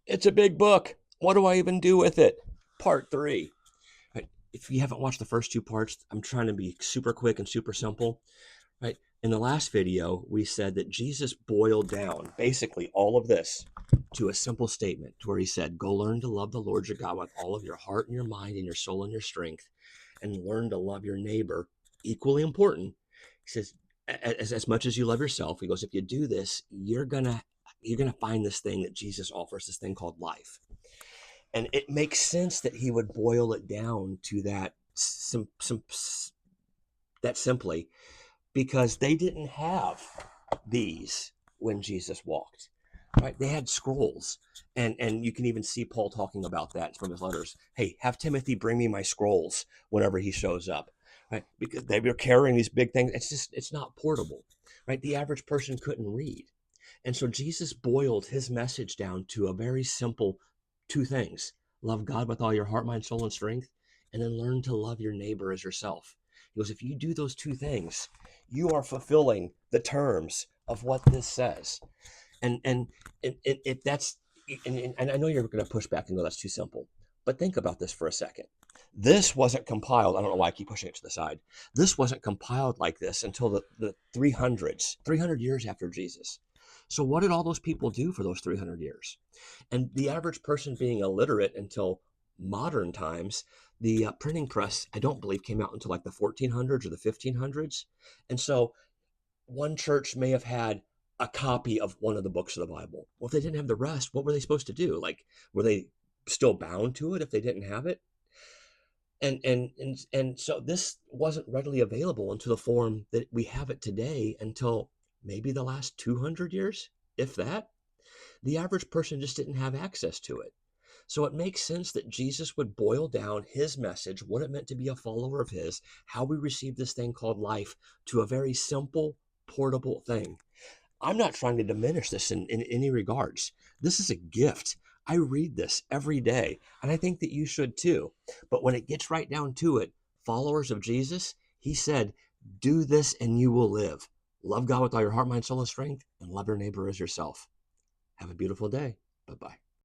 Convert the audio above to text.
It's a big book. What do I even do with it? Part three. Right. If you haven't watched the first two parts, I'm trying to be super quick and super simple. Right. In the last video, we said that Jesus boiled down basically all of this to a simple statement where he said, go learn to love the Lord your God with all of your heart and your mind and your soul and your strength, and learn to love your neighbor. Equally important. He says, as much as you love yourself, he goes, if you do this, you're gonna find this thing that Jesus offers, this thing called life. And it makes sense that he would boil it down to that simply, because they didn't have these when Jesus walked. Right? They had scrolls. And you can even see Paul talking about that from his letters. Hey, have Timothy bring me my scrolls whenever he shows up. Right? Because they were carrying these big things. It's not portable. Right? The average person couldn't read. And so Jesus boiled his message down to a very simple two things: love God with all your heart, mind, soul, and strength, and then learn to love your neighbor as yourself. He goes, if you do those two things, you are fulfilling the terms of what this says. And if that's, and I know you're going to push back and go, that's too simple. But think about this for a second. This wasn't compiled. I don't know why I keep pushing it to the side. This wasn't compiled like this until the 300s, 300 years after Jesus. So what did all those people do for those 300 years? And the average person being illiterate until modern times, the printing press, I don't believe, came out until like the 1400s or the 1500s. And so one church may have had a copy of one of the books of the Bible. Well, if they didn't have the rest, what were they supposed to do? Like, were they still bound to it if they didn't have it? And so this wasn't readily available into the form that we have it today until maybe the last 200 years, if that. The average person just didn't have access to it. So it makes sense that Jesus would boil down his message, what it meant to be a follower of his, how we receive this thing called life, to a very simple, portable thing. I'm not trying to diminish this in any regards. This is a gift. I read this every day, and I think that you should too. But when it gets right down to it, followers of Jesus, he said, do this and you will live. Love God with all your heart, mind, soul, and strength, and love your neighbor as yourself. Have a beautiful day. Bye-bye.